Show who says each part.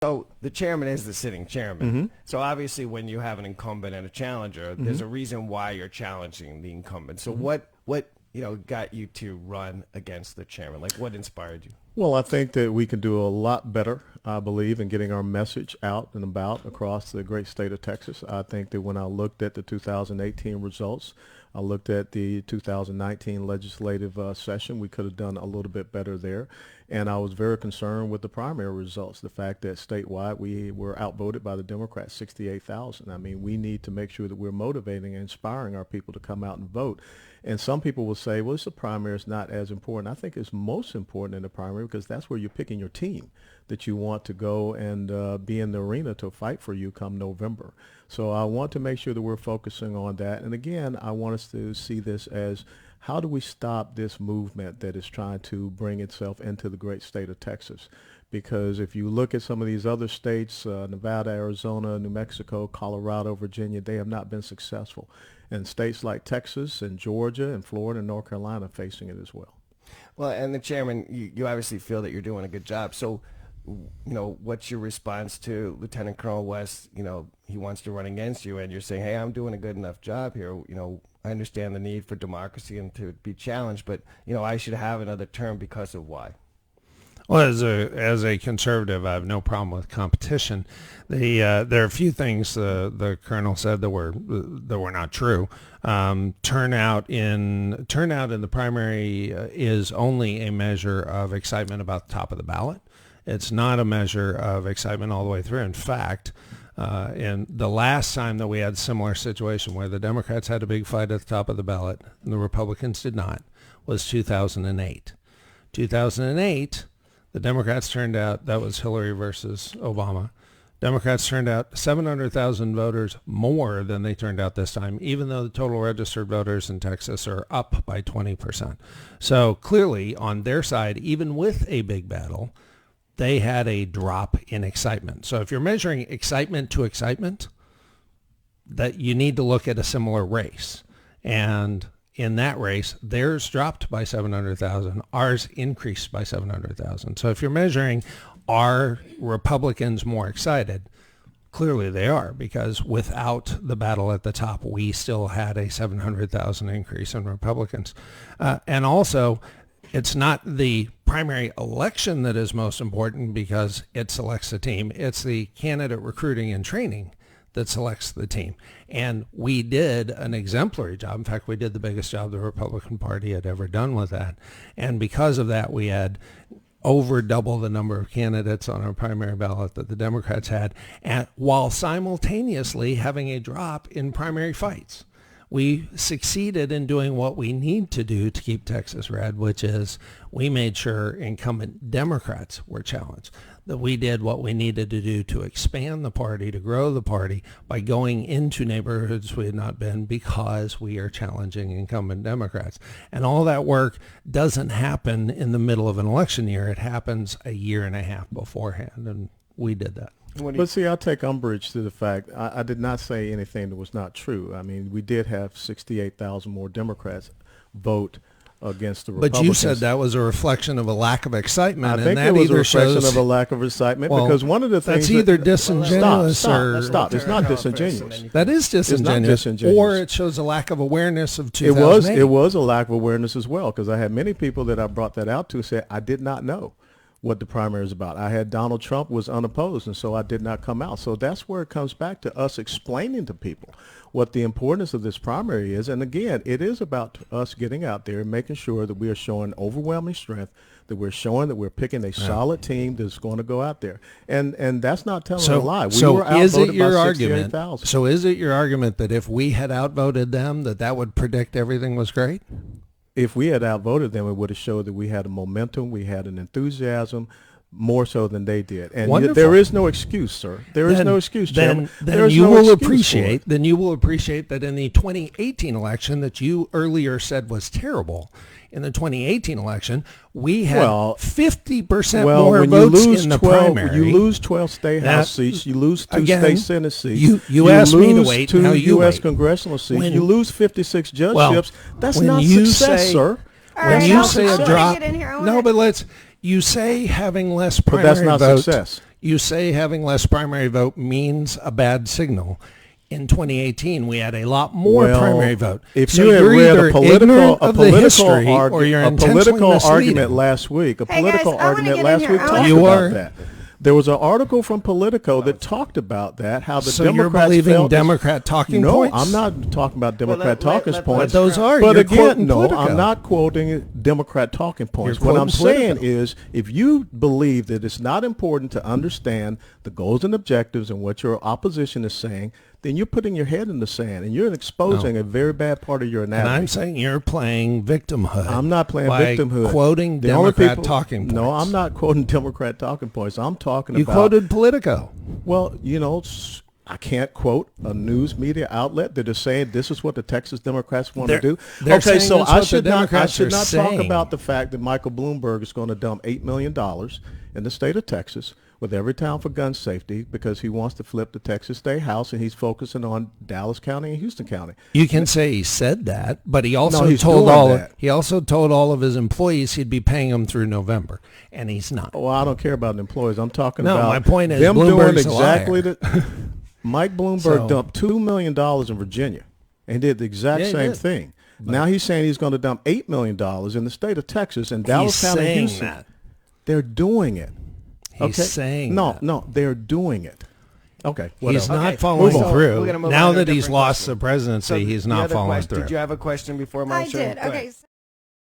Speaker 1: So the chairman is the sitting chairman. So obviously when you have an incumbent and a challenger, there's a reason why you're challenging the incumbent. So what got you to run against the chairman? Like, what inspired you?
Speaker 2: Well, I think that we can do a lot better, I believe, in getting our message out and about across the great state of Texas. I think that when I looked at the 2018 results, I looked at the 2019 legislative session, we could have done a little bit better there. And I was very concerned with the primary results, the fact that statewide we were outvoted by the Democrats, 68,000. I mean, we need to make sure that we're motivating and inspiring our people to come out and vote. And some people will say, well, the primary is not as important. I think it's most important in the primary because that's where you're picking your team that you want to go and be in the arena to fight for you come November. So I want to make sure that we're focusing on that. And again, I want us to see this as how do we stop this movement that is trying to bring itself into the great state of Texas? Because if you look at some of these other states, Nevada, Arizona, New Mexico, Colorado, Virginia, they have not been successful. And states like Texas and Georgia and Florida and North Carolina are facing it as well.
Speaker 1: Well, and the chairman, you obviously feel that you're doing a good job. So, what's your response to Lieutenant Colonel West? He wants to run against you, and you're saying, hey, I'm doing a good enough job here. I understand the need for democracy and to be challenged, but, I should have another term because of why?
Speaker 3: Well, as a conservative, I have no problem with competition. There are a few things the colonel said that were not true. Turnout in the primary is only a measure of excitement about the top of the ballot. It's not a measure of excitement all the way through. In fact, and the last time that we had a similar situation where the Democrats had a big fight at the top of the ballot and the Republicans did not was 2008. 2008. The Democrats turned out, that was Hillary versus Obama. Democrats turned out 700,000 voters more than they turned out this time, even though the total registered voters in Texas are up by 20%. So clearly on their side, even with a big battle, they had a drop in excitement. So if you're measuring excitement to excitement, that you need to look at a similar race. And in that race, theirs dropped by 700,000. Ours increased by 700,000. So if you're measuring, are Republicans more excited? Clearly they are, because without the battle at the top, we still had a 700,000 increase in Republicans. And also, it's not the primary election that is most important because it selects a team. It's the candidate recruiting and training that selects the team. And we did an exemplary job. In fact, we did the biggest job the Republican Party had ever done with that. And because of that, we had over double the number of candidates on our primary ballot that the Democrats had, and while simultaneously having a drop in primary fights. We succeeded in doing what we need to do to keep Texas red, which is we made sure incumbent Democrats were challenged, that we did what we needed to do to expand the party, to grow the party by going into neighborhoods we had not been because we are challenging incumbent Democrats. And all that work doesn't happen in the middle of an election year. It happens a year and a half beforehand, and we did that.
Speaker 2: But see, I take umbrage to the fact I did not say anything that was not true. I mean, we did have 68,000 more Democrats vote against the Republicans.
Speaker 3: But you said that was a reflection of a lack of excitement.
Speaker 2: I think it was a reflection of a lack of excitement because one of the things
Speaker 3: that's either disingenuous or
Speaker 2: stop. It's not disingenuous.
Speaker 3: That is disingenuous, or it shows a lack of awareness of 2008.
Speaker 2: It was a lack of awareness as well, because I had many people that I brought that out to say I did not know what the primary is about. I had Donald Trump was unopposed, and so I did not come out. So that's where it comes back to us explaining to people what the importance of this primary is. And again, it is about us getting out there and making sure that we are showing overwhelming strength, that we're showing that we're picking a solid team that's going to go out there. And that's not telling a lie. We were outvoted by 68,000.
Speaker 3: So is it your argument that if we had outvoted them, that would predict everything was great?
Speaker 2: If we had outvoted them, it would have showed that we had a momentum, we had an enthusiasm, more so than they did. And there is no excuse, sir. There is no excuse, Chairman.
Speaker 3: Then you will appreciate that in the 2018 election that you earlier said was terrible. In the 2018 election, we had 50% more votes in the primary.
Speaker 2: You lose 12 state house seats. You lose 2 state Senate seats.
Speaker 3: You asked me to wait.
Speaker 2: 2 U.S. congressional seats. You lose 56 judgeships. That's not success, sir.
Speaker 3: When you say a drop, you say having less primary votes.
Speaker 2: But that's not success.
Speaker 3: You say having less primary vote means a bad signal. In 2018, we had a lot more primary vote.
Speaker 2: If
Speaker 3: so
Speaker 2: you had
Speaker 3: you're
Speaker 2: read
Speaker 3: either
Speaker 2: a political,
Speaker 3: ignorant of the history or you're intentionally
Speaker 2: political
Speaker 3: misleading.
Speaker 2: argument last week, talked
Speaker 3: You are-
Speaker 2: about that. There was an article from Politico that talked about that, how the
Speaker 3: So
Speaker 2: Democrats
Speaker 3: you're believing
Speaker 2: felt
Speaker 3: Democrat talking
Speaker 2: no,
Speaker 3: points?
Speaker 2: I'm not talking about Democrat talking
Speaker 1: let-
Speaker 2: points.
Speaker 3: But those are.
Speaker 2: But
Speaker 3: You're
Speaker 2: again,
Speaker 3: quoting
Speaker 2: no,
Speaker 3: Politico.
Speaker 2: I'm not quoting Democrat talking points.
Speaker 3: You're
Speaker 2: What I'm
Speaker 3: quoting
Speaker 2: saying
Speaker 3: Politico.
Speaker 2: is, if you believe that it's not important to understand the goals and objectives and what your opposition is saying, then you're putting your head in the sand and you're exposing a very bad part of your
Speaker 3: And
Speaker 2: anatomy.
Speaker 3: I'm saying you're playing victimhood.
Speaker 2: I'm not playing
Speaker 3: by
Speaker 2: victimhood.
Speaker 3: quoting
Speaker 2: The only
Speaker 3: Democrat
Speaker 2: people-
Speaker 3: talking points.
Speaker 2: No, I'm not quoting Democrat talking points. I'm talking
Speaker 3: You
Speaker 2: about.
Speaker 3: quoted Politico.
Speaker 2: Well, I can't quote a news media outlet that is saying this is what the Texas Democrats want to do.
Speaker 3: they're
Speaker 2: Okay,
Speaker 3: saying
Speaker 2: so
Speaker 3: that's
Speaker 2: I
Speaker 3: what the
Speaker 2: should not
Speaker 3: Democrats are
Speaker 2: talk
Speaker 3: saying.
Speaker 2: about the fact that Michael Bloomberg is going to dump $8 million in the state of Texas with every town for gun safety because he wants to flip the Texas State House and he's focusing on Dallas County and Houston County.
Speaker 3: You can say he said that, but he also
Speaker 2: he's
Speaker 3: told
Speaker 2: doing that.
Speaker 3: he also told all of his employees he'd be paying them through November, and he's not.
Speaker 2: Well, I don't care about the employees. I'm talking
Speaker 3: No,
Speaker 2: about
Speaker 3: my point is
Speaker 2: them
Speaker 3: Bloomberg's
Speaker 2: doing
Speaker 3: a liar.
Speaker 2: exactly the. Mike Bloomberg
Speaker 3: So-
Speaker 2: dumped $2 million in Virginia and did the exact
Speaker 3: Yeah, he
Speaker 2: same
Speaker 3: did.
Speaker 2: thing. Now he's saying he's going to dump $8 million in the state of Texas and Dallas
Speaker 3: He's
Speaker 2: County and
Speaker 3: saying
Speaker 2: Houston.
Speaker 3: that.
Speaker 2: They're doing it.
Speaker 3: He's saying
Speaker 2: no,
Speaker 3: that.
Speaker 2: no, they're doing it. Okay, what
Speaker 3: He's
Speaker 2: else?
Speaker 3: not
Speaker 1: Okay,
Speaker 3: following
Speaker 1: so
Speaker 3: through.
Speaker 1: we're gonna move
Speaker 3: Now
Speaker 1: on to a
Speaker 3: that he's
Speaker 1: different
Speaker 3: lost
Speaker 1: question.
Speaker 3: the presidency,
Speaker 1: So
Speaker 3: he's
Speaker 1: the
Speaker 3: not
Speaker 1: other
Speaker 3: following
Speaker 1: question-
Speaker 3: through.
Speaker 1: Did you have a question before my
Speaker 4: I
Speaker 1: show?
Speaker 4: did.
Speaker 1: Go ahead.
Speaker 4: Okay.